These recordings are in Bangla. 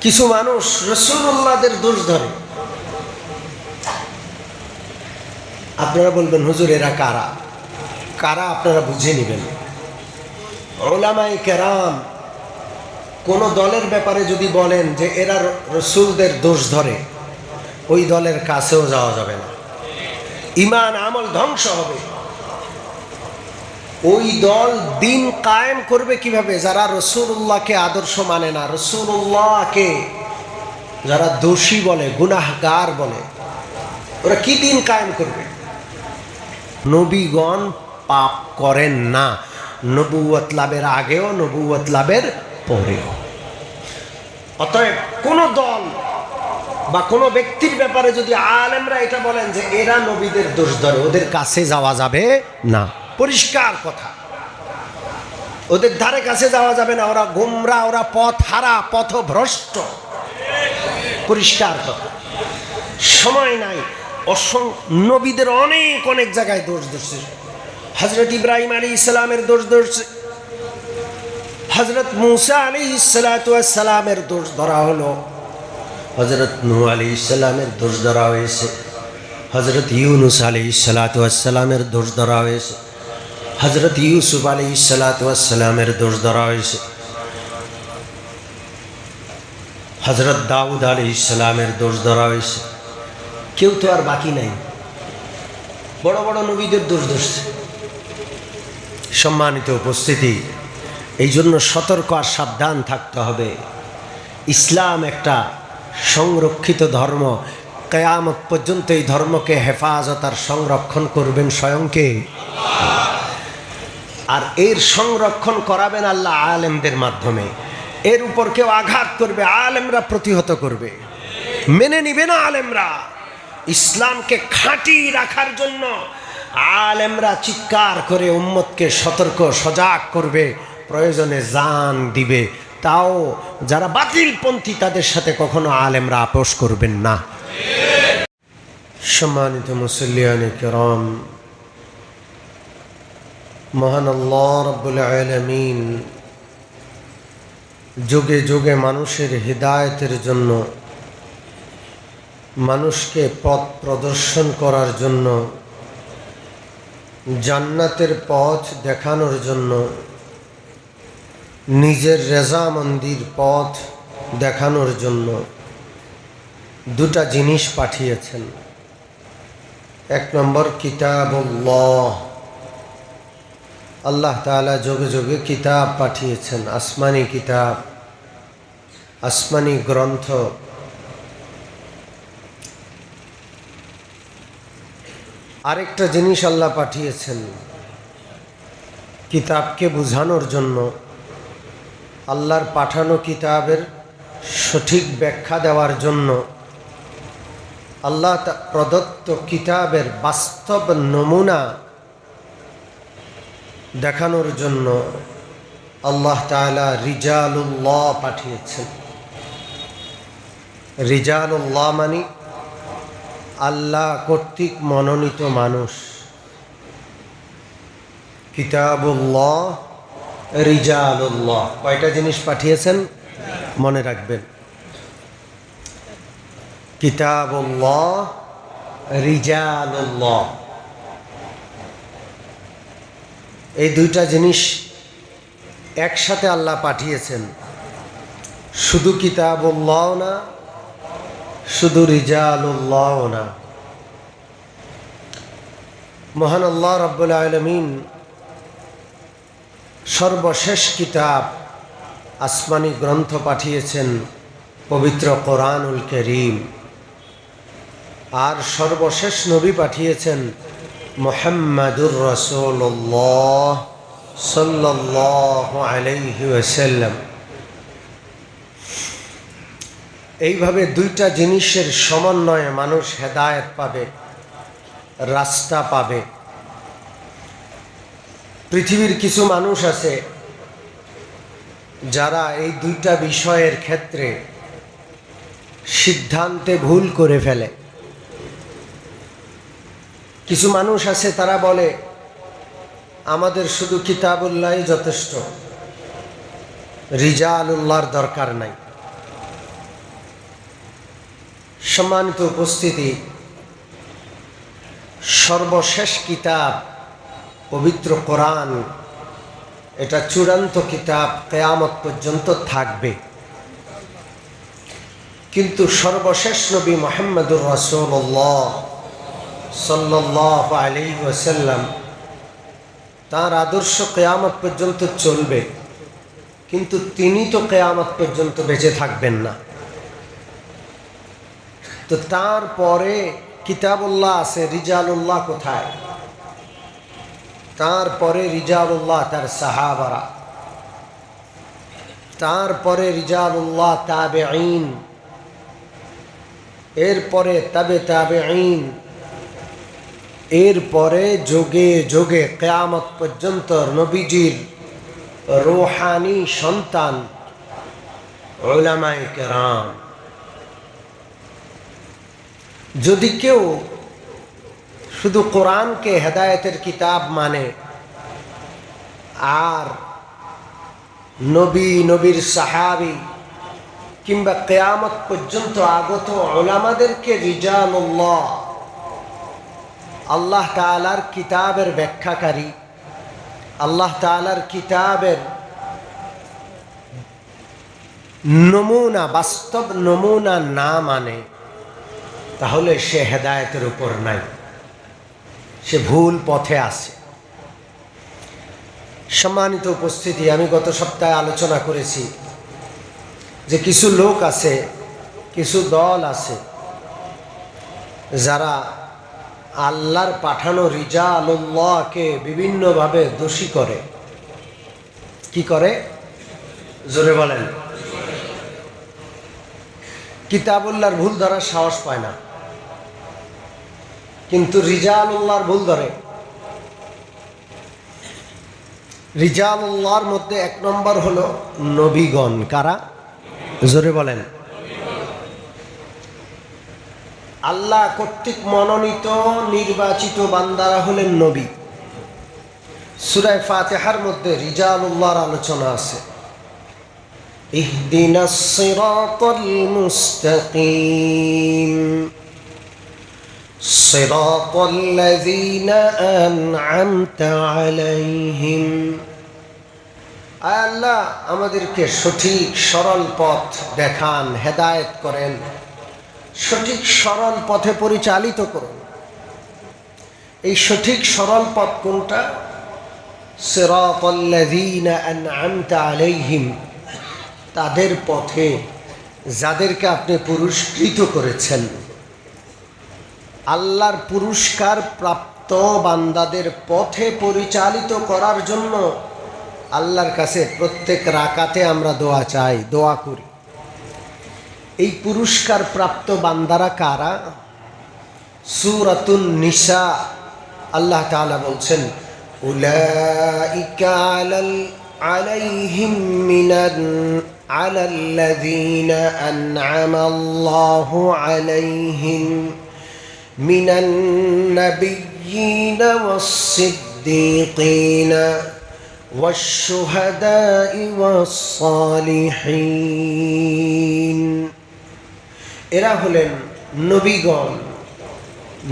কিছু মানুষ রাসূলুল্লাহদের দোষ ধরে। আপনারা বলবেন হুজুর এরা কারা কারা আপনারা বুঝে নেবেন। উলামায়ে কেরাম কোন দলের ব্যাপারে যদি বলেন যে এরা রাসূলদের দোষ ধরে, ওই দলের কাছেও যাওয়া যাবে না, ঈমান আমল ধ্বংস হবে। ওই দল দিন কায়েম করবে কিভাবে? যারা রাসূলুল্লাহকে আদর্শ মানে না, রাসূলুল্লাহকে যারা দোষী বলে, গুনাহগার বলে, ওরা কি দিন কায়েম করবে? নবীগণ পাপ করেন না, নবুয়ত লাভের আগেও নবুয়ত লাভের পরেও। অতএব কোন দল বা কোনো ব্যক্তির ব্যাপারে যদি আলেমরা এটা বলেন যে এরা নবীদের দোষ ধরে, ওদের কাছে যাওয়া যাবে না। পরিষ্কার কথা, ওদের ধারে কাছে যাওয়া যাবে না। ওরা গোমরা, ওরা পথ হারা, পথভ্রষ্ট। পরিষ্কার কথা। সময় নাই, নবীদের অনেক অনেক জায়গায় দোষ ধরছে। হযরত ইব্রাহিম আলাইহিস সালামের দোষ ধরছে, হযরত মুসা আলাইহিস সালামের দোষ ধরা হলো, হযরত নূহ আলাইহিস সালামের দোষ ধরা হয়েছে, হযরত ইউনূস আলাইহিস সালামের দোষ ধরা হয়েছে, হযরত ইউসুফ আলাইহিস সালামের দোষ ধরা হয়েছে, হযরত দাউদ আলাইহিস সালামের দোষ ধরা হয়েছে। কেউ তো আর বাকি নাই, বড় বড় নবীদের দোষ ধরছে। সম্মানিত উপস্থিতি, এই জন্য সতর্ক আর সাবধান থাকতে হবে। ইসলাম একটা সংরক্ষিত ধর্ম, কিয়ামত পর্যন্ত এই ধর্মকে হেফাজত আর সংরক্ষণ করবেন স্বয়ং কে? আর এর সংরক্ষণ করাবেন আল্লাহ আলেমদের মাধ্যমে। এর উপর কেউ আঘাত করবে, আলেমরা প্রতিহত করবে, মেনে নিবে না। আলেমরা ইসলামকে খাঁটি রাখার জন্য আলেমরা চিৎকার করে উম্মতকে সতর্ক সজাগ করবে, প্রয়োজনে জান দিবে। তাও যারা বাতিলপন্থী তাদের সাথে কখনো আলেমরা আপোষ করবেন না। সম্মানিত মুসল্লিয়ানে কিরাম, মহান আল্লাহ রাব্বুল আলামিন যুগে যুগে মানুষের হিদায়াতের জন্য, মানুষকে পথ প্রদর্শন করার জন্য, জান্নাতের পথ দেখানোর জন্য, নিজের রেজামন্দির পথ দেখানোর জন্য দুটা জিনিস পাঠিয়েছেন। এক নম্বর কিতাবুল্লাহ, আল্লাহ তাআলা যুগে যুগে কিতাব পাঠিয়েছেন, আসমানি কিতাব, আসমানি গ্রন্থ। আরেকটা জিনিস আল্লাহ পাঠিয়েছেন কিতাবকে বুঝানোর জন্য, আল্লাহর পাঠানো কিতাবের সঠিক ব্যাখ্যা দেওয়ার জন্য, আল্লাহ প্রদত্ত কিতাবের বাস্তব নমুনা দেখানোর জন্য আল্লাহ তাআলা রিজালুল্লাহ পাঠিয়েছেন। রিজালুল্লাহ মানে আল্লাহ কর্তৃক মনোনীত মানুষ। কিতাবুল্লাহ, রিজালুল্লাহ, কয়টা জিনিস পাঠিয়েছেন মনে রাখবেন। কিতাবুল্লাহ, রিজালুল্লাহ, এই দুইটা জিনিস একসাথে আল্লাহ পাঠিয়েছেন। শুধু কিতাবুল্লাহ না, শুধু রিজালুল্লাহ না। মহান আল্লাহ রাব্বুল আলামিন সর্বশেষ কিতাব আসমানি গ্রন্থ পাঠিয়েছেন, পবিত্র কোরআনুল কারীম। আর সর্বশেষ নবী পাঠিয়েছেন মুহাম্মাদুর রাসূলুল্লাহ সাল্লাল্লাহু আলাইহি ওয়াসাল্লাম। এইভাবে দুইটা জিনিসের সমন্বয়ে মানুষ হেদায়েত পাবে, রাস্তা পাবে। পৃথিবীর কিছু মানুষ আছে যারা এই দুইটা বিষয়ের ক্ষেত্রে সিদ্ধান্তে ভুল করে ফেলে। কিছু মানুষ আছে তারা বলে আমাদের শুধু কিতাবুল্লাহই যথেষ্ট, রিজালুল্লাহর দরকার নাই। সম্মানিত উপস্থিতি, সর্বশেষ কিতাব পবিত্র কোরআন, এটা চূড়ান্ত কিতাব, কিয়ামত পর্যন্ত থাকবে। কিন্তু সর্বশেষ নবী মুহাম্মদুর রাসূলুল্লাহ সাল্লাল্লাহু আলাইহি ওয়াসাল্লাম, তার আদর্শ কিয়ামত পর্যন্ত চলবে, কিন্তু তিনি তো কিয়ামত পর্যন্ত বেঁচে থাকবেন না। তো তারপরে কিতাবুল্লাহ আছে, রিজালুল্লাহ কোথায়? তারপরে রিজালুল্লাহ তার সাহাবারা, তারপরে রিজালুল্লাহ তাবেঈন, এরপরে তাবেঈন, এরপরে যোগে যোগে কিয়ামত পর্যন্ত নবীজির রূহানি সন্তান উলামায়ে কেরাম। যদি কেউ শুধু কোরআনকে হেদায়েতের কিতাব মানে আর নবীর সাহাবী কিংবা কিয়ামত পর্যন্ত আগত উলামাদেরকে রিজালুল্লাহ, আল্লাহ তাআলার কিতাবের ব্যাখ্যাকারী, আল্লাহ তাআলার কিতাবের নমুনা, বাস্তব নমুনা না মানে, তাহলে সে হেদায়েতের উপর নাই, সে ভুল পথে আছে। সম্মানিত উপস্থিতি, আমি গত সপ্তাহে আলোচনা করেছি যে কিছু লোক আছে, কিছু দল আছে যারা আল্লাহর পাঠানো রিজালুল্লাহকে বিভিন্নভাবে দোষী করে। কি করে? জোরে বলেন। কিতাবুল্লাহর ভুল ধরার সাহস পায় না, কিন্তু রিজালুল্লাহর ভুল ধরে। রিজালুল্লাহর মধ্যে এক নম্বর হলো নবীগণ। কারা? জোরে বলেন। আল্লাহ কর্তৃক মনোনীত নির্বাচিত বান্দারা হলেন নবী। সূরা ফাতিহার মধ্যে রিজালুল্লাহর আলোচনা আছে। ইহদিনাস সিরাতাল মুস্তাকিম সিরাতাল্লাযীনা আন'আমতা আলাইহিম। আল্লাহ আমাদেরকে সঠিক সরল পথ দেখান, হেদায়েত করেন, সঠিক সরল পথে পরিচালিত করুন। এই সঠিক সরল পথ কোনটা? সিরাতাল্লাযীনা আন'আমতা আলাইহিম, তাদের পথে যাদেরকে আপনি পুরস্কৃত করেছেন। আল্লাহর পুরস্কার প্রাপ্ত বান্দাদের পথে পরিচালিত করার জন্য আল্লাহর কাছে প্রত্যেক রাকাতে আমরা দোয়া চাই, দোয়া করি। এই পুরস্কার প্রাপ্ত বান্দারা কারা? সূরাতুন নিসা আল্লাহ তাআলা বলছেন, উলাইকা আলাইহিম আলাল্লাযীনা আন'আমাল্লাহু আলাইহিম মিনান নাবিয়্যিনা ওয়াস-সিদ্দীকিনা ওয়াশ-শুহাদা'i ওয়াস-সালিহিন। এরা হলেন নবীগণ,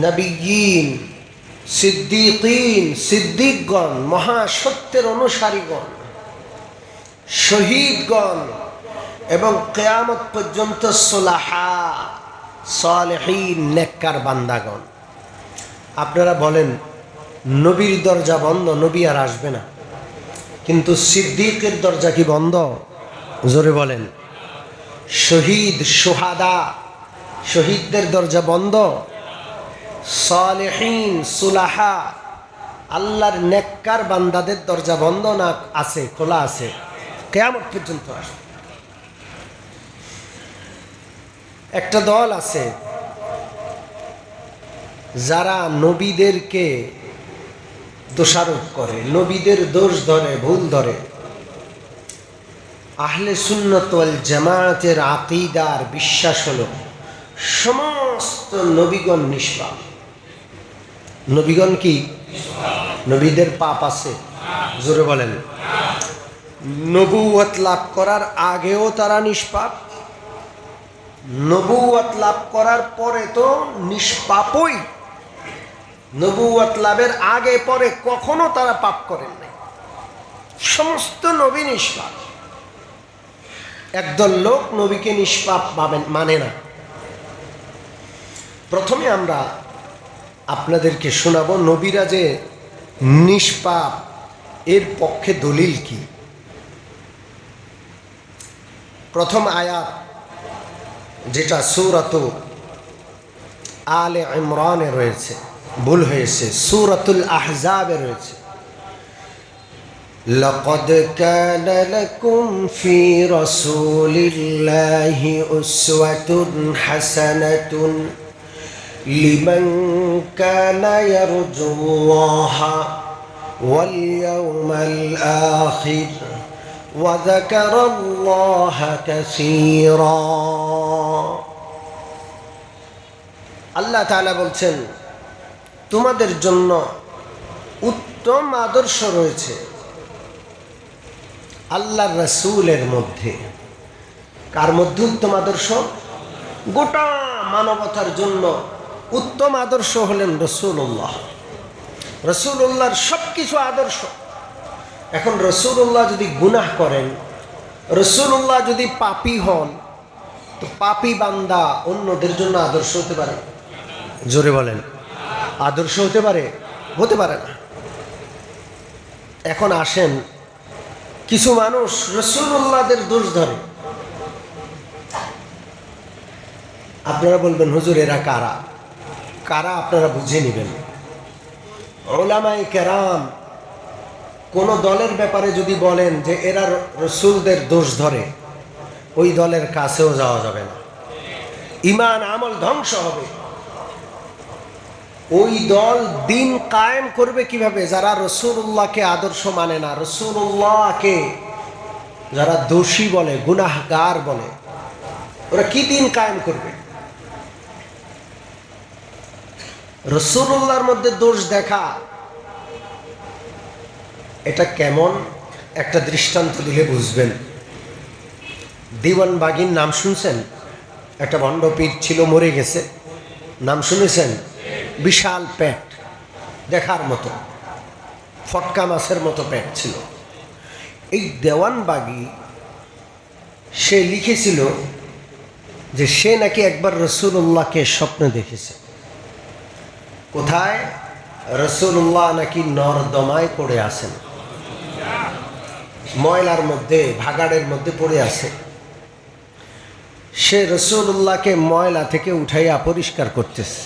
নবিয়্যিন, সিদ্দীকিন, সিদ্দিকগণ, মহাসত্যের অনুসারীগণ, শহীদগণ এবং কিয়ামত পর্যন্ত সুলাহা, সালেহীন, নেককার বান্দাগণ। আপনারা বলেন নবীর দরজা বন্ধ, নবী আর আসবে না, কিন্তু সিদ্দিকের দরজা কি বন্ধ? জোরে বলেন। শহীদ, শুহাদা, শহীদদের দরজা বন্ধ? সালেহীন, সুলাহা, আল্লাহর নেককার বান্দাদের দরজা বন্ধ না আছে? খোলা আছে, কিয়ামত পর্যন্ত আসবে। একটা দল আছে যারা নবীদেরকে দোষারোপ করে, নবীদের দোষ ধরে, ভুল ধরে। আহলে সুন্নাত ওয়াল জামায়াতের আকীদার বিশ্বাস হলো সমস্ত নবীগণ নিষ্পাপ। নবীগণ কি? নবীদের পাপ আছে? জোরে বলেন। নবুয়ত লাভ করার আগেও তারা নিষ্পাপ, নবুয়ত লাভ করার পরে তো নিষ্পাপই, নবুয়ত লাভের আগে পরে কখনো তারা পাপ করেন নাই, সমস্ত নবী নিষ্পাপ। একদল লোক নবীকে নিষ্পাপ মানে না। প্রথমে আমরা আপনাদেরকে শোনাবো নবীরা যে নিষ্পাপ এর পক্ষে দলিল কি। প্রথম আয়াত যেটা সূরাত আলে ইমরানে রয়েছে, ভুল হয়েছে, সূরাতুল আহজাবে রয়েছে। লাকাদ কানা লাকুম ফি রাসূলিল্লাহি উসওয়াতুন হাসানাতুন লিমান কানা ইয়ারজুল্লাহা ওয়াল ইয়াওমাল আখির ওয়া যাকারাল্লাহা কাসীরা। আল্লাহ তাআলা বলছেন তোমাদের জন্য উত্তম আদর্শ রয়েছে আল্লাহর রাসূলের মধ্যে। কার মধ্যে উত্তম আদর্শ? গোটা মানবতার জন্য উত্তম আদর্শ হলেন রাসূলুল্লাহ। রাসূলুল্লাহর সব কিছু আদর্শ। এখন রাসূলুল্লাহ যদি গুনাহ করেন, রাসূলুল্লাহ যদি পাপী হন, তো পাপী বান্দা অন্যদের জন্য আদর্শ হতে পারে? জোরে বলেন, আদর্শ হতে পারে? হতে পারে না। এখন আসেন, কিছু মানুষ রাসূলুল্লাহদের দোষ ধরে। আপনারা বলবেন হুজুর এরা কারা? কারা আপনারা বুঝে নেবেন। উলামায়ে কেরাম কোন দলের ব্যাপারে যদি বলেন যে এরা রাসূলদের দোষ ধরে, ওই দলের কাছেও যাওয়া যাবে না, ঈমান আমল ধ্বংস হবে। ওই দল দিন কায়েম করবে কিভাবে? যারা রাসূলুল্লাহকে আদর্শ মানে না, রাসূলুল্লাহকে যারা দোষী বলে, গুনাহগার বলে, ওরা কি দিন কায়েম করবে? রাসূলুল্লাহর মধ্যে দোষ দেখা এটা কেমন একটা দৃষ্টান্ত দিলে বুঝবেন। দিওয়ানবাগীর নাম শুনছেন? একটা ভণ্ড পীর ছিল, মরে গেছে, নাম শুনেছেন? বিশাল পেট, দেখার মতো, ফটকা মাছের মতো পেট ছিল। এই দেওয়ানবাগী সে লিখেছিল যে সে নাকি একবার রাসূলুল্লাহকে স্বপ্নে দেখেছে। কোথায়? রাসূলুল্লাহ নাকি নর্দমায় পড়ে আছেন, ময়লার মধ্যে, ভাগাড়ের মধ্যে পড়ে আছে। সে রাসূলুল্লাহকে ময়লা থেকে উঠাইয়া পরিষ্কার করতেছে,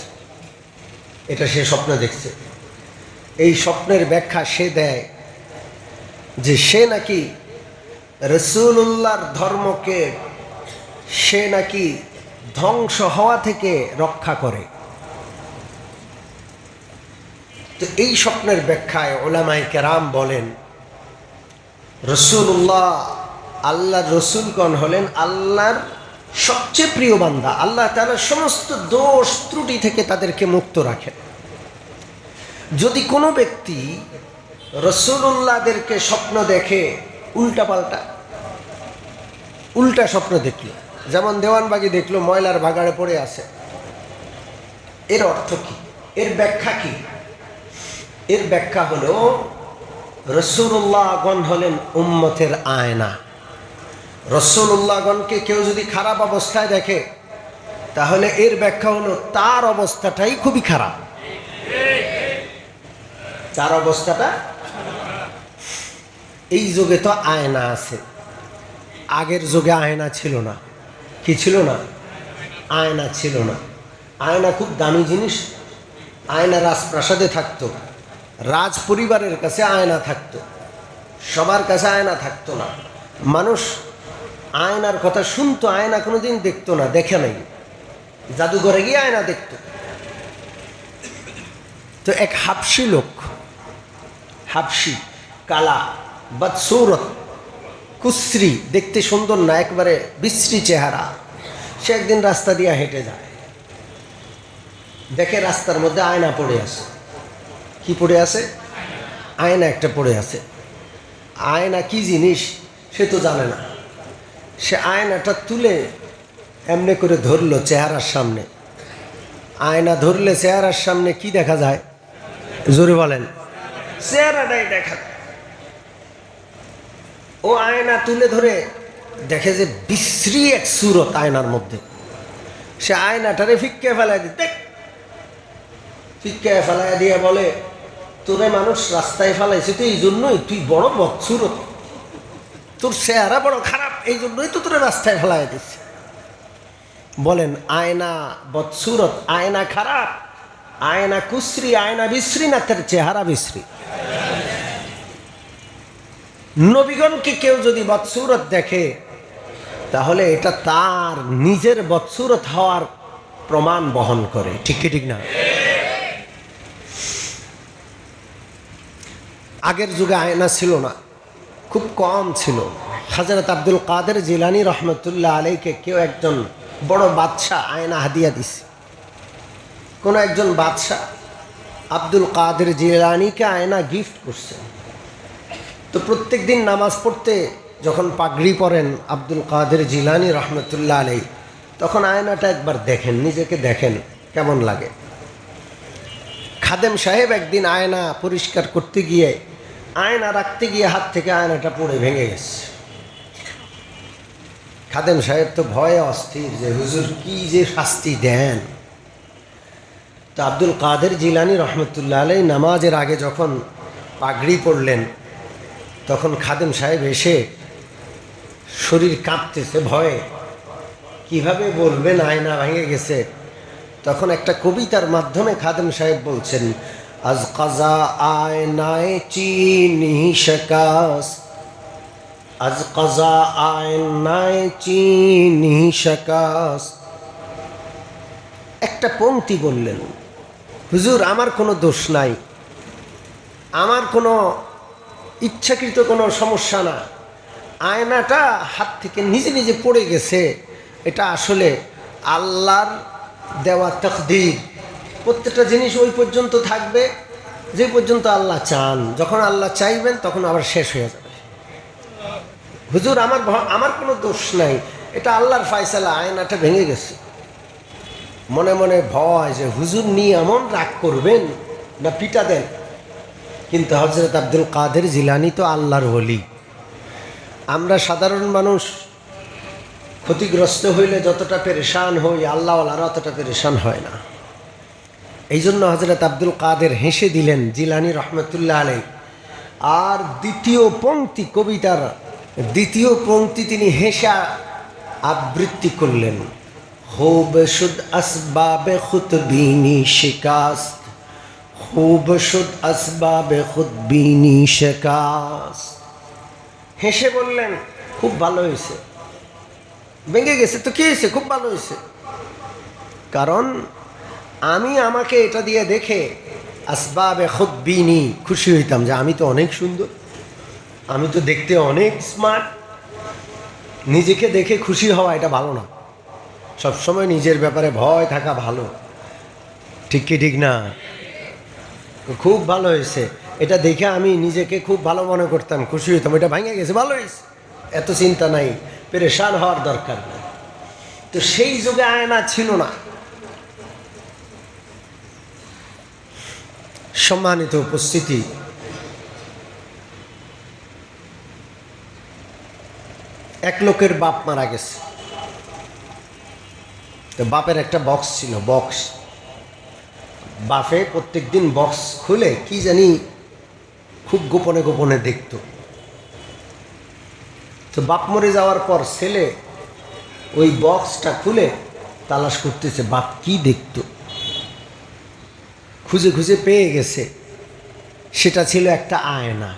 এটা সে স্বপ্নে দেখছে। এই স্বপ্নের ব্যাখ্যা সে দেয় যে সে নাকি রাসূলুল্লাহর ধর্মকে সে নাকি ধ্বংস হওয়া থেকে রক্ষা করে। তো এই স্বপ্নের ব্যাখ্যায় উলামায়ে কেরাম বলেন রাসূলুল্লাহ, আল্লাহর রাসূলগণ হলেন আল্লাহর সবচেয়ে প্রিয় বান্দা। আল্লাহ তাআলা সমস্ত দোষ ত্রুটি থেকে তাদেরকে মুক্ত রাখেন। যদি কোনো ব্যক্তি রাসূলুল্লাহদেরকে স্বপ্ন দেখে উল্টা স্বপ্ন দেখল, যেমন দেওয়ানবাগী দেখলো ময়লার ভাগাড়ে পড়ে আছে, এর অর্থ কি? এর ব্যাখ্যা কি? এর ব্যাখ্যা হলো রাসূলুল্লাহগণ হলেন উম্মতের আয়না। রাসূলুল্লাহগণকে কেউ যদি খারাপ অবস্থায় দেখে, তাহলে এর ব্যাখ্যা হলো তার অবস্থাটাই খুবই খারাপ, তার অবস্থাটা। এই যুগে তো আয়না আছে, আগের যুগে আয়না ছিল না। কি ছিল না? আয়না ছিল না। আয়না খুব দামি জিনিস। আয়না রাজপ্রাসাদে থাকতো, রাজ পরিবারের কাছে আয়না থাকতো, সবার কাছে আয়না থাকতো না। মানুষ আয়নার কথা শুনতো, আয়না কোনোদিন দেখতো না, দেখে নাই। জাদুঘরে গিয়ে আয়না দেখতো। তো এক হাবশি লোক, হাবশি, কালা, বদসুরত, কুশ্রী, দেখতে সুন্দর না, একবারে বিশ্রী চেহারা, সে একদিন রাস্তা দিয়ে হেঁটে যায়, দেখে রাস্তার মধ্যে আয়না পড়ে আছে। কি পড়ে আছে? আয়না একটা পড়ে আছে। আয়না কি জিনিস সে তো জানে না। সে আয়নাটা তুলে এমনি করে ধরলো চেহারার সামনে। আয়না ধরলে চেহারার সামনে কি দেখা যায়? জোরে বলেন। চেহারাটাই দেখা। ও আয়না তুলে ধরে দেখে যে বিশ্রী এক সুরত আয়নার মধ্যে। সে আয়নাটারে ফিক্কে ফেলাই দিতে, ফিক্কে ফেলাই দিয়ে বলে, তোরে মানুষ রাস্তায় ফেলাইছে তো এই জন্যই, তুই বড় বদসুরত, তোর চেহারা বড় খারাপ, এই জন্যই তো তোরে রাস্তায় ফেলাই দিচ্ছে। বলেন আয়না বদসুরত, আয়না খারাপ, আয়না কুশ্রী, আয়না বিশ্রী না তার চেহারা বিশ্রী? নবীগণকে কেউ যদি বদসুরত দেখে তাহলে এটা তার নিজের বদসুরত হওয়ার প্রমাণ বহন করে। ঠিক কি ঠিক না? আগের যুগে আয়না ছিল না, খুব কম ছিল। হযরত আব্দুল কাদের জিলানী রহমতুল্লাহ আলাইকে কেউ একজন বড় বাদশাহ আয়না হাদিয়া দিছে। কোনো একজন বাদশাহ আব্দুল কাদের জিলানীকে আয়না গিফট করছে। তো প্রত্যেক দিন নামাজ পড়তে যখন পাগড়ি পরেন আব্দুল কাদের জিলানী রহমতুল্লাহ আলাই, তখন আয়নাটা একবার দেখেন, নিজেকে দেখেন কেমন লাগে। খাদেম সাহেব একদিন আয়না পরিষ্কার করতে গিয়ে, আয়না রাখতে গিয়ে হাত থেকে আয়নাটা পড়ে ভেঙে গেছে। খাদেম সাহেব তো ভয়ে অস্থির যে হুজুর কি যে শাস্তি দেন। তো আব্দুল কাদের জিলানী রহমতুল্লাহ আলাই নামাজের আগে যখন পাগড়ি পরলেন, তখন খাদেম সাহেব এসে শরীর কাঁপতেছে ভয়ে, কিভাবে বলবেন আয়না ভেঙে গেছে। তখন একটা কবিতার মাধ্যমে খাদেম সাহেব বলছেন, আজ কাজা আয়নায় চিনি শকাস, আজ কাজা আয়নায় চিনি শকাস। একটা পংক্তি বললেন, হুজুর আমার কোনো দোষ নাই, আমার কোনো ইচ্ছাকৃত কোনো সমস্যা না, আয়নাটা হাত থেকে নিজে নিজে পড়ে গেছে, এটা আসলে আল্লাহর দেওয়া তাকদীর। প্রত্যেকটা জিনিস ওই পর্যন্ত থাকবে যে পর্যন্ত আল্লাহ চান, যখন আল্লাহ চাইবেন তখন আবার শেষ হয়ে যাবে। হুজুর আমার কোনো দোষ নাই, এটা আল্লাহর ফায়সালা, আয়নাটা ভেঙে গেছে। মনে মনে ভয় যে হুজুর নিয়ে এমন রাগ করবেন না পিটা দেন। কিন্তু হযরত আব্দুল কাদের জিলানী তো আল্লাহর ওলি। আমরা সাধারণ মানুষ ক্ষতিগ্রস্ত হইলে যতটা পেরেশান হই, আল্লাহওয়ালারা অতটা পেরেশান হয় না। এই জন্য হযরত আব্দুল কাদের হেসে দিলেন জিলানী রহমতুল্লাহ আলাই। আর দ্বিতীয় পংক্তি, কবিতার দ্বিতীয় পংক্তি তিনি হেসে আবৃত্তি করলেন, খুব শুদ আসবাবে খুদবিনী শিকাস্ত, খুব শুদ আসবাবে খুদবিনী শিকাস্ত। হেসে বললেন খুব ভালো হয়েছে, ভেঙে গেছে তো কি হয়েছে, খুব ভালো হয়েছে। কারণ আমি আমাকে এটা দিয়ে দেখে আসবাবে খুদবিনী খুশি হইতাম যে আমি তো অনেক সুন্দর, আমি তো দেখতে অনেক স্মার্ট। নিজেকে দেখে খুশি হওয়া এটা ভালো না, সবসময় নিজের ব্যাপারে ভয় থাকা ভালো। ঠিক কি ঠিক না? খুব ভালো হয়েছে, এটা দেখে আমি নিজেকে খুব ভালো মনে করতাম, খুশি হইতাম, এটা ভেঙে গেছে ভালো হয়েছে, এত চিন্তা নাই, পেরেশান হওয়ার দরকার নেই। তো সেই যুগে আয়না ছিল না। সম্মানিত উপস্থিতি, এক লোকের বাপ মারা গেছে। তো বাপের একটা বক্স ছিল, বক্স। বাপে প্রত্যেক দিন বক্স খুলে কি জানি খুব গোপনে গোপনে দেখত। তো বাপ মরে যাওয়ার পর ছেলে ওই বক্সটা খুলে তালাশ করতেছে বাপ কি দেখত। খুঁজে খুঁজে পেয়ে গেছে, সেটা ছিল একটা আয়না।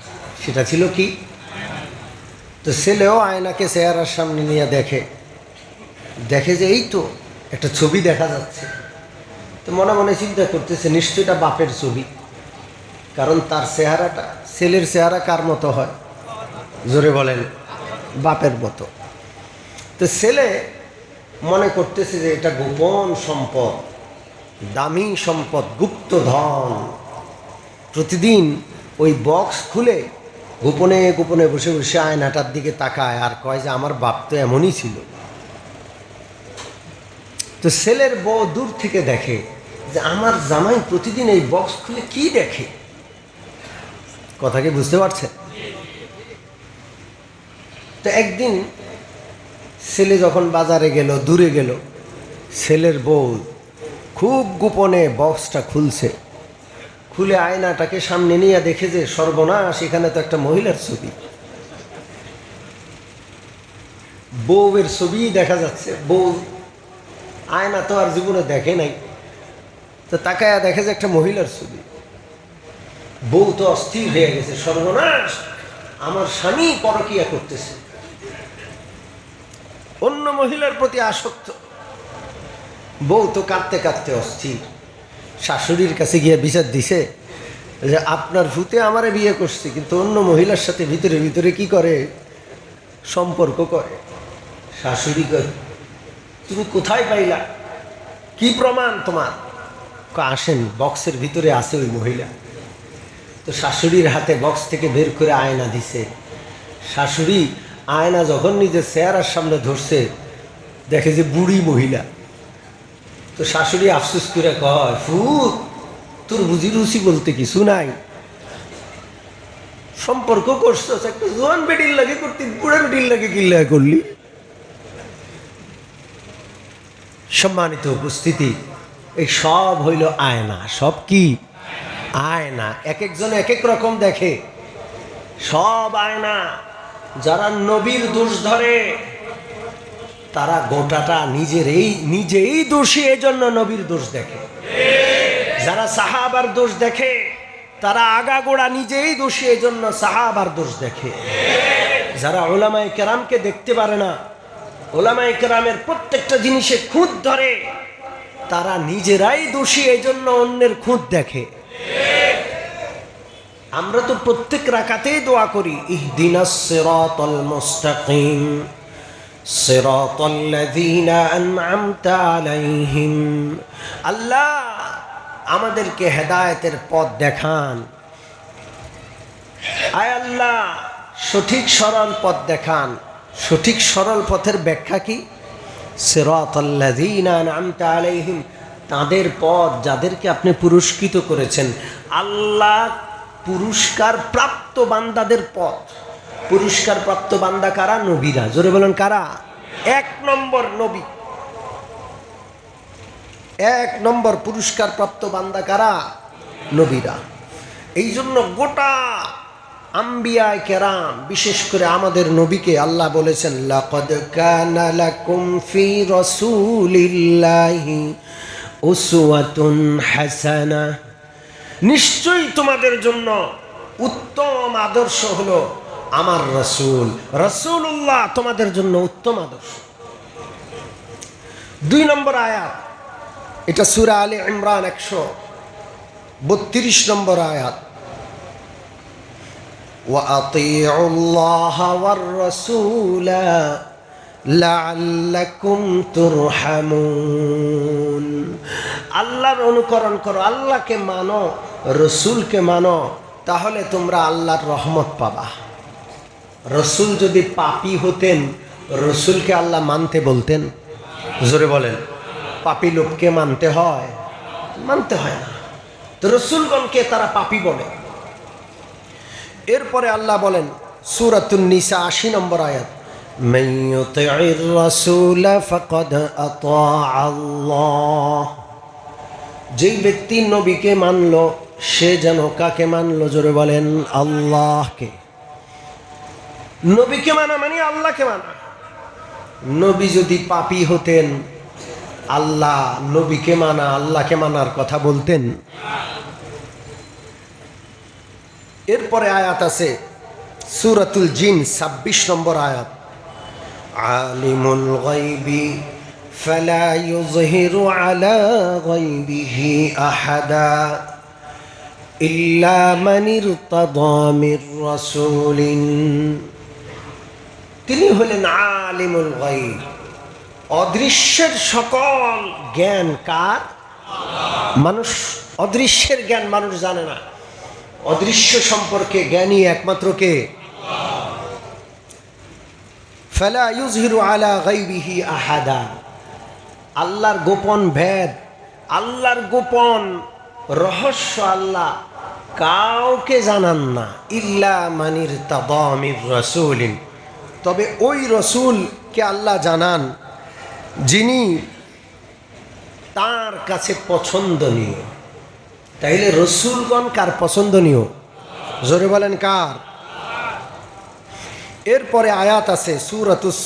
সেটা ছিল কি? তো ছেলেও আয়নাকে চেহারার সামনে নিয়ে দেখে, দেখে যে এই তো একটা ছবি দেখা যাচ্ছে। তো মনে মনে চিন্তা করতেছে নিশ্চয়ই এটা বাপের ছবি, কারণ তার চেহারাটা, ছেলের চেহারা কার মতো হয়? জোরে বলেন, বাপের মতো। তো ছেলে মনে করতেছে যে এটা গোপন সম্পদ, দামি সম্পদ, গুপ্ত ধন। প্রতিদিন ওই বক্স খুলে গোপনে গোপনে বসে বসে আয়নাটার দিকে তাকায় আর কয় যে আমার বাপ তো এমনই ছিল। তো ছেলের বউ দূর থেকে দেখে যে আমার জামাই প্রতিদিন এই বক্স খুলে কি দেখে। কথা কি বুঝতে পারছেন? তো একদিন ছেলে যখন বাজারে গেল, দূরে গেল, ছেলের বউ খুব গোপনে বক্সটা খুলছে। খুলে আয়নাটাকে সামনে নিয়ে দেখে যে সর্বনাশ, এখানে তো একটা মহিলার ছবি, বউয়ের ছবি দেখা যাচ্ছে। বউ আয়না তো আর জীবনে দেখে নাই, তো তাকায়া দেখে যে একটা মহিলার ছবি। বউ তো অস্থির হয়ে গেছে, সর্বনাশ, আমার স্বামী পরকিয়া করতেছে, অন্য মহিলার প্রতি আসক্ত। বউ তো কাঁদতে কাঁদতে অস্থির, শাশুড়ির কাছে গিয়ে বিচার দিছে যে আপনার ভূতে আমারে বিয়ে করছে, কিন্তু অন্য মহিলার সাথে ভিতরে ভিতরে কি করে, সম্পর্ক করে। শাশুড়ি কয়, তুমি কোথায় পাইলা, কি প্রমাণ তোমার? আসেন, বক্সের ভিতরে আছে ওই মহিলা। তো শাশুড়ির হাতে বক্স থেকে বের করে আয়না দিছে। শাশুড়ি আয়না যখন নিজের চেহারার সামনে ধরছে, দেখে যে বুড়ি মহিলা। তো শাশুড়ি আফসোস করে কয়, ফুট, তোর বুঝি রুচি বলতে কিছু নাই, সম্পর্ক করছো একটা জোয়ান বেটির লাগে করতে, বুড়া বেটির লাগে কিল্লা করলি। সম্মানিত উপস্থিতি, এই সব হইল আয়না। সব কি আয়না, এক একজন এক এক রকম দেখে, সব আয়না। যারা নবীর দোষ ধরে তারা গোটাটা নিজেই দোষী, এজন্য নবীর দোষ দেখে। যারা সাহাবার দোষ দেখে তারা আগাগোড়া নিজেই দোষী, এজন্য সাহাবার দোষ দেখে। যারা ওলামায়ে কেরামকে দেখতে পারে না, ওলামায়ে কেরামের প্রত্যেকটা জিনিসে খুঁত ধরে, তারা নিজেরাই দোষী, এজন্য অন্যের খুঁত দেখে। আমরা তো প্রত্যেক রাকাতেই দোয়া করি, ইহদিনাস সিরাতাল মুস্তাকিম সিরাতাল্লাযীনা আন'আমতা আলাইহিম। আল্লাহ আমাদেরকে হেদায়েতের পথ দেখান, আয় আল্লাহ সঠিক সরল পথ দেখান। সঠিক সরল পথের ব্যাখ্যা কি? সিরাতাল্লাযীনা আন'আমতা আলাইহিম, তাদের পথ যাদেরকে আপনি পুরস্কৃত করেছেন। আল্লাহ পুরস্কার প্রাপ্ত বান্দাদের পথ। পুরস্কার প্রাপ্ত বান্দা কারা? নবীরা। জোরে বলেন কারা? এক নম্বর নবী। এক নম্বর পুরস্কার প্রাপ্ত বান্দা কারা? নবীরা। এই জন্য গোটা আম্বিয়া কেরাম, বিশেষ করে আমাদের নবীকে আল্লাহ বলেছেন, লাকাদ কানা লাকুম ফি রাসূলিল্লাহি উসওয়াতুন হাসানাহ, নিশ্চয়ই তোমাদের জন্য উত্তম আদর্শ হলো আমার রাসূল, রাসূলুল্লাহ তোমাদের জন্য উত্তম আদর্শ। 2 নম্বর আয়াত, এটা সূরা আলে ইমরান 132 নম্বর আয়াত। ওয়া আতিউল্লাহা ওয়ার রাসূলা লাআল্লাকুম তুরহামুন। আল্লাহর অনুকরণ করো, আল্লাহকে মানো, রসুলকে মানো, তাহলে তোমরা আল্লাহর রহমত পাবা। রসুল যদি পাপী হতেন, রসুলকে আল্লাহ মানতে বলতেন? জোরে বলেন, পাপী লোককে মানতে হয়? মানতে হয় না। তো রসুলগণকে তারা পাপী বলে। এরপরে আল্লাহ বলেন সূরাতুন নিসা 80 নম্বর আয়াত, মান ইউতি'র রাসূল ফাকাদ আতা'আল্লাহ। যেই ব্যক্তি নবীকে মানলো সে যেন কাকে মানলো? জোরে বলেন, আল্লাহকে। নবীকে মানা মানে আল্লাহকে মানা। নবী যদি পাপী হতেন, আল্লাহ নবীকে মানা, আল্লাহকে মানার কথা বলতেন? এরপরে আয়াত আছে সূরাতুল জিন 26 নম্বর আয়াত, আলিমুল গায়বি ফালা ইউযহিরু আলা গায়বিহি আহাদা ইল্লা মান ইরতাদা মির রাসূলিন। তিনি হলেন আলিমুল গায়ব, অদৃশ্যের সকল জ্ঞান কার? মানুষ অদৃশ্যের জ্ঞান মানুষ জানে না, অদৃশ্য সম্পর্কে জ্ঞানী একমাত্র কে? ফালা ইউযহিরু আলা গায়বিহি আহাদা, আল্লাহর গোপন ভেদ, আল্লাহর গোপন রহস্য আল্লাহ কাউকে জানান না, ইল্লা মানির তাদামির রাসূলিন, তবে ওই রসুলকে আল্লাহ জানান যিনি তার কাছে পছন্দনীয়। তাইলে রসুলগণ কার পছন্দনীয়? জোরে বলেন কার? এরপরে আয়াত আছে সূরাতুস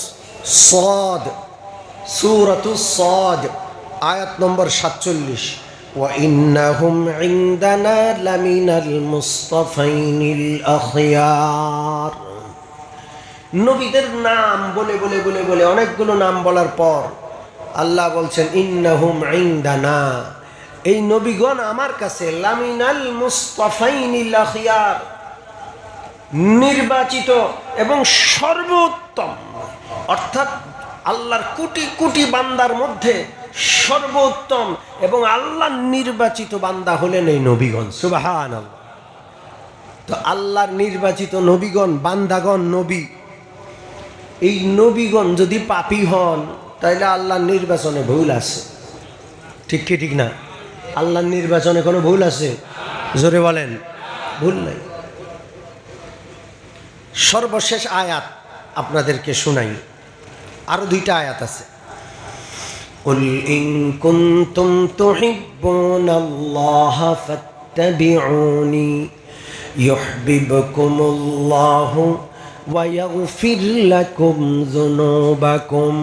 সাদ আয়াত নম্বর 47, ওয়া ইন্নাহুম ইনদানা লামিনাল মুস্তাফাইনিল আখিয়ার। নবীদের নাম বলে বলে বলে বলে অনেকগুলো নাম বলার পর আল্লাহ বলছেন ইন্নাহুম ইনদানা, এই নবীগণ আমার কাছে লামিনাল মুস্তাফাইনিল আখিয়ার, নির্বাচিত এবং সর্বোত্তম, অর্থাৎ আল্লাহর কোটি কোটি বান্দার মধ্যে সর্বোত্তম এবং আল্লাহর নির্বাচিত বান্দা হলেন এই নবীগণ। সুবহানাল্লাহ। তো আল্লাহর নির্বাচিত নবীগণ, বান্দাগণ, নবী, এই নবীগণ যদি পাপী হন তাহলে আল্লাহর নির্বাচনে ভুল আছে। ঠিক কি ঠিক না? আল্লাহর নির্বাচনে কোনো ভুল আছে? জোরে বলেন। ভুল নাই। সর্বশেষ আয়াত আপনাদেরকে শুনাই, আরো দুইটা আয়াত আছে। কুল ইন কুনতুম তুহিব্বুনাল্লাহা ফাত্তাবিউনি ইউহিব্বুকুমুল্লাহু ওয়া ইয়াগফির লাকুম যুনুবাকুম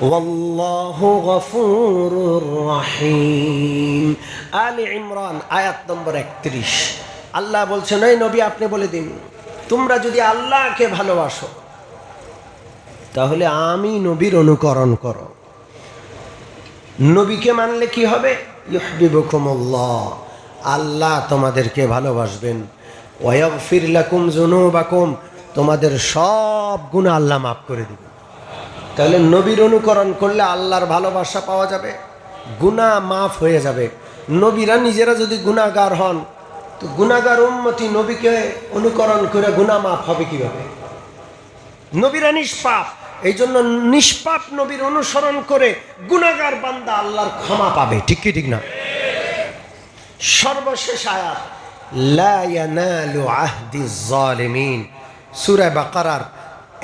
ওয়াল্লাহু গফুরুর রহিম। আলে ইমরান আয়াত নম্বর 31। আল্লাহ বলছেন, এই নবী আপনি বলে দিন, তোমরা যদি আল্লাহকে ভালোবাসো তাহলে আমি নবীর অনুকরণ করো। নবীকে মানলে কি হবে? ইউহিব্বুকুমুল্লাহ, আল্লাহ তোমাদেরকে ভালোবাসবেন। ওয়া ইয়াগফির লাকুম যুনুবাকুম, তোমাদের সব গুনাহ আল্লাহ মাফ করে দিবেন। তাহলে নবীর অনুকরণ করলে আল্লাহর ভালোবাসা পাওয়া যাবে, গুনাহ মাফ হয়ে যাবে। নবীরা নিজেরা যদি গুনাহগার হন তো গুনাহগার উম্মতি নবীকে অনুকরণ করে গুনাহ মাফ হবে কিভাবে? নবীরা নিষ্পাপ, এই জন্য নিষ্পাপ নবীর অনুসরণ করে গুনাহগার বান্দা আল্লাহর ক্ষমা পাবে। ঠিক কি ঠিক না? সর্বশেষ আয়াত, লা ইয়ানালু আহদিজ জালিমিন, সূরা বাকারার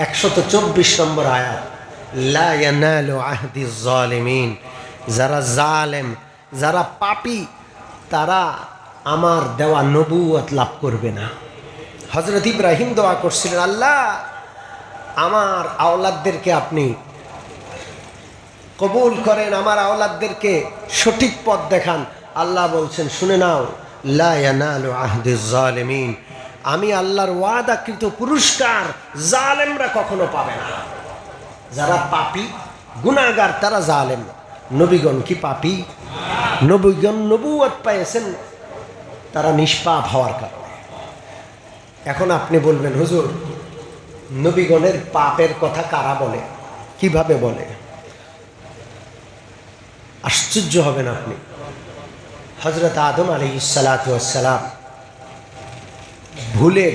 124 নম্বর আয়াত। লা ইয়ানালু আহদিজ জালিমিন, যারা জালেম, যারা পাপী, তারা আমার দেওয়া নবুয়ত লাভ করবে না। হযরত ইব্রাহিম দোয়া করছিলেন, আল্লাহ আমার আওলাদদেরকে আপনি কবুল করেন, আমার আওলাদদেরকে সঠিক পথ দেখান। আল্লাহ বলছেন, শুনে নাও, লা ইয়ানালু আহদিজ জালিমিন, আমি আল্লাহর ওয়াদাকৃত পুরস্কার জালেমরা কখনো পাবে না। যারা পাপী গুনাহগার তারা জালেম। নবীগণ কি পাপী? নবীগণ নবুয়ত পেয়েছেন তারা নিষ্পাপ হওয়ার কারণে। এখন আপনি বলবেন, হুজুর নবীগণের পাপের কথা কারা বলে, কিভাবে বলে? আশ্চর্য হবেন আপনি। হযরত আদম আলাইহিস সালাতু ওয়াস সালাম ভুলে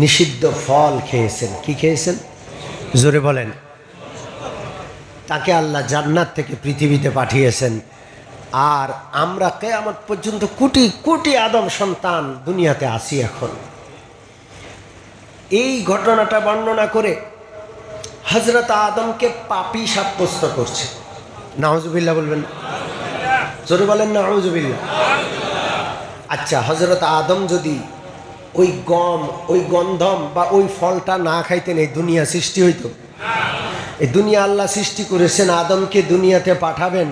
নিষিদ্ধ ফল খেয়েছেন। কি খেয়েছেন? জোরে বলেন। তাকে আল্লাহ জান্নাত থেকে পৃথিবীতে পাঠিয়েছেন। আর আমরা কিয়ামত পর্যন্ত কোটি কোটি আদম সন্তান দুনিয়াতে আসি। এখন এই ঘটনাটা বর্ণনা করে হযরত আদমকে পাপী সাব্যস্ত করছে। নাউজুবিল্লাহ বলবেন, জোরে বলেন নাউজুবিল্লাহ। আচ্ছা, হযরত আদম যদি ওই গম, ওই গন্ধম বা ওই ফলটা না খাইতেন এই দুনিয়া সৃষ্টি হইতো? এই দুনিয়া আল্লাহ সৃষ্টি করেছেন, আদমকে দুনিয়াতে পাঠাবেন,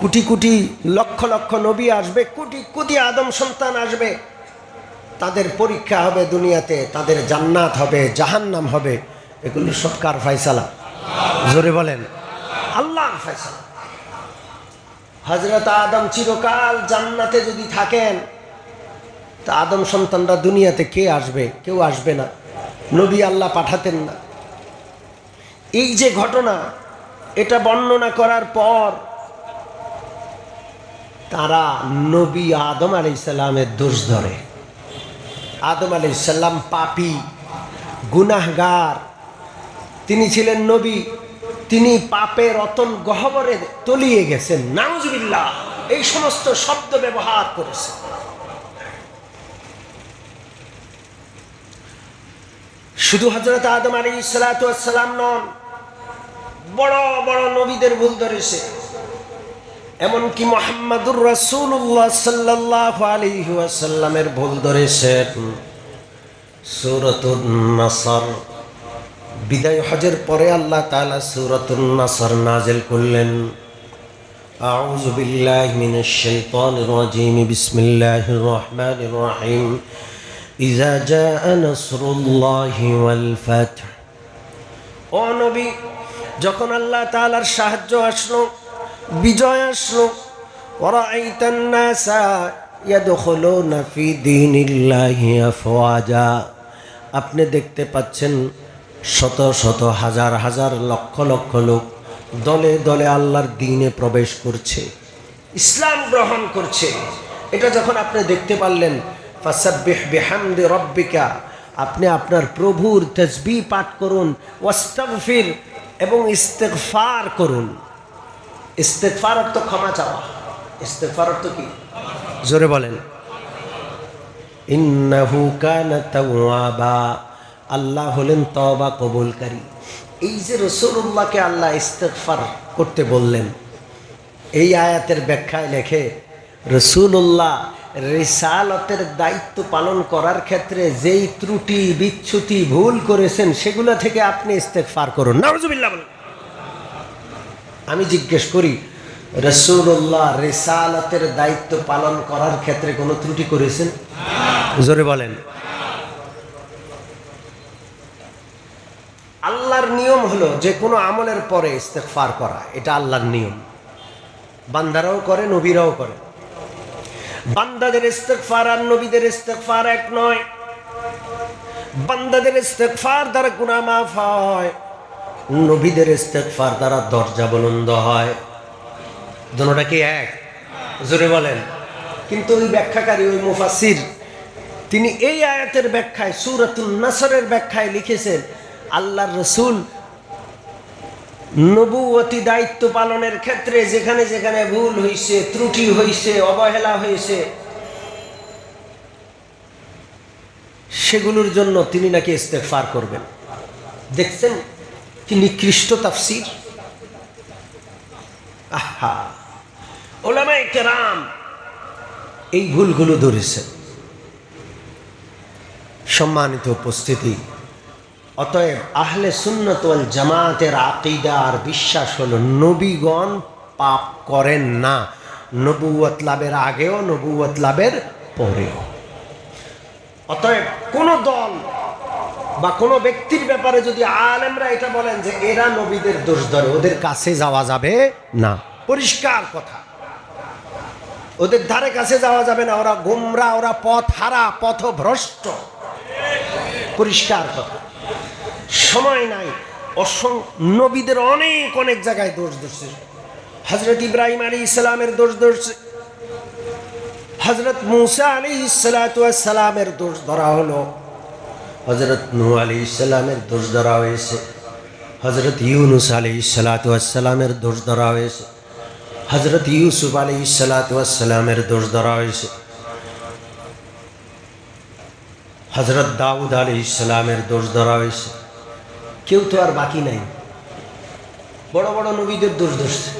কোটি কোটি লক্ষ লক্ষ নবী আসবে, কোটি কোটি আদম সন্তান আসবে, তাদের পরীক্ষা হবে দুনিয়াতে, তাদের জান্নাত হবে, জাহান্নাম হবে। এগুলো সব কার ফয়সালা? জোরে বলেন, আল্লাহর ফয়সালা। হযরত আদম চিরকাল জান্নাতে যদি থাকেন তা আদম সন্তানরা দুনিয়াতে কে আসবে? কেউ আসবে না, নবী আল্লাহ পাঠাতেন না। এই যে ঘটনা, এটা বর্ণনা করার পর তারা নবী আদম আলাইহিস সালামের দোষ ধরে। আদম আলাইহিস সালাম পাপী, গুনাহগার, তিনি ছিলেন নবী, তিনি পাপের অতল গহ্বরে তলিয়ে গেছেন, নাউজুবিল্লাহ, এই সমস্ত শব্দ ব্যবহার করেছে। শুধু হযরত আদম আলাইহিস সালাতু ওয়াস সালাম নন, বড় বড় নবীদের ভুল ধরেছে। এমনকি মুহাম্মাদুর রাসূলুল্লাহ সাল্লাল্লাহু আলাইহি ওয়াসাল্লামের ভুল ধরেছেন। সূরাতুন নাসর, বিদায় হজের পরে আল্লাহ তাআলা সূরাতুন নাসর নাযিল করলেন। আউযু বিল্লাহি মিনাশ শাইতানির রাজীম, বিসমিল্লাহির রহমানির রহিম। ইযা জাআ নাসরুল্লাহি ওয়াল ফাth, ও নবী, যখন আল্লাহ তাআলার সাহায্য আসলো, বিজয় আসলো, ওয়ারাআইতান নাসা ইয়াদখুলুনা ফি দীনিল্লাহি আফওয়াজা, আপনি দেখতে পাচ্ছেন শত শত হাজার হাজার লক্ষ লক্ষ লোক দলে দলে আল্লাহর দ্বীনে প্রবেশ করছে, ইসলাম গ্রহণ করছে। এটা যখন আপনি দেখতে পারলেন, ফাসাব্বিহ বিহামদি রাব্বিকা, আপনি আপনার প্রভুর তাসবিহ পাঠ করুন, ওয়াস্তাগফির, এবং ইস্তেগফার করুন। ইস্তেগফার অর্থ ক্ষমা চাওয়া। ইস্তেগফার অর্থ কি? জোরে বলেন। ইন্নাহু কানা তাওয়াবা, আল্লাহ হলেন তওবা কবুলকারী। এই যে রাসূলুল্লাহকে আল্লাহ ইস্তেগফার করতে বললেন, এই আয়াতের ব্যাখ্যায় লেখে রাসূলুল্লাহ রিসালতের দায়িত্ব পালন করার ক্ষেত্রে যেই ত্রুটি বিচ্যুতি ভুল করেছেন সেগুলো থেকে আপনি ইস্তেগফার করুন। নাউজুবিল্লাহ বলেন। আমি জিজ্ঞেস করি, রাসূলুল্লাহ রিসালতের দায়িত্ব পালন করার ক্ষেত্রে কোনো ত্রুটি করেছেন? জোরে বলেন। আল্লাহর নিয়ম হলো যে কোনো আমলের পরে ইস্তেগফার করা, এটা আল্লাহর নিয়ম। বান্দারাও করে, নবীরাও করে। বান্দাদের ইস্তেগফার আর নবীদের ইস্তেগফার এক নয়। বান্দাদের ইস্তেগফার দ্বারা গুনাহ মাফ হয়, নবীদের ইস্তেগফার দ্বারা দরজা বুলন্দ হয়। দুটোটা কি এক? জোরে বলেন। কিন্তু ওই ব্যাখ্যাকারী, ওই মুফাসসির, তিনি এই আয়াতের ব্যাখ্যায়, সূরাতুন নাসরের ব্যাখ্যায় লিখেছেন, আল্লাহর রাসূল নবুয়তি দায়িত্ব পালনের ক্ষেত্রে যেখানে যেখানে ভুল হয়েছে, ত্রুটি হয়েছে, অবহেলা হয়েছে, সেগুলোর জন্য তিনি নাকি ইস্তেগফার করবেন। দেখছেন কি নিকৃষ্ট তাফসীর! আহা, উলামায়ে কেরাম এই ভুলগুলো ধরেছেন। সম্মানিত উপস্থিতি, অতএব আহলে সুন্নাত ওয়াল জামাতের আকীদা আর বিশ্বাস হলো নবীগণ পাপ করেন না, নবুয়ত লাভের আগেও, নবুয়ত লাভের পরেও। অতএব কোনো দল বা কোনো ব্যক্তির ব্যাপারে যদি আলেমরা এটা বলেন যে এরা নবীদের দোষ ধরে, ওদের কাছে যাওয়া যাবে না। পরিষ্কার কথা, ওদের ধারে কাছে যাওয়া যাবে না। ওরা গোমরা, ওরা পথ হারা, পথভ্রষ্ট। পরিষ্কার কথা। সময় নাই, নবীদের অনেক অনেক জায়গায় দোষ ধরছে। হযরত ইব্রাহিম আলাইহিস সালামের দোষ ধরছে, হযরত মূসা আলাইহিস সালাতু ওয়াস সালামের দোষ ধরা হলো, হযরত নূহ আলাইহিস সালামের দোষ ধরা হয়েছে, হযরত ইউনূস আলাইহিস সালাতু ওয়াস সালামের দোষ ধরা হয়েছে, হযরত ইউসুফ আলাইহিস সালাতু ওয়াস সালামের দোষ ধরা হয়েছে, হযরত দাউদ আলাইহিস সালামের দোষ ধরা হয়েছে। কেউ তো আর বাকি নাই, বড় বড় নবীদের দোষ ধরছে।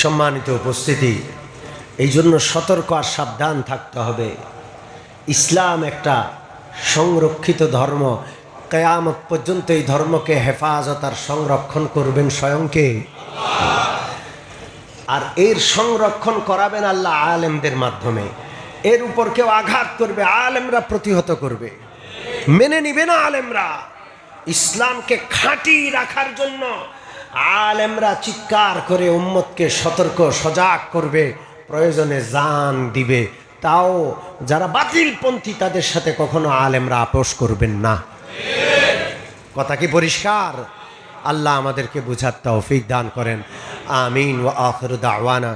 সম্মানিত উপস্থিতি, এই জন্য সতর্ক আর সাবধান থাকতে হবে। ইসলাম একটা সংরক্ষিত ধর্ম, কিয়ামত পর্যন্ত এই ধর্মকে হেফাজত আর সংরক্ষণ করবেন স্বয়ং কে? আর এর সংরক্ষণ করাবেন আল্লাহ আলেমদের মাধ্যমে। এর উপর কেউ আঘাত করবে, আলেমরা প্রতিহত করবে, মেনে নিবে না। আলেমরা ইসলামকে খাঁটি রাখার জন্য আলেমরা চিৎকার করে উম্মতকে সতর্ক সজাগ করবে, প্রয়োজনে জান দিবে। তাও যারা বাতিলপন্থী তাদের সাথে কখনো আলেমরা আপোষ করবেন না। কথা কি পরিষ্কার? আল্লাহ আমাদেরকে বুঝার তৌফিক দান করেন। আমিন। ওয়া আখিরু দাওয়ানা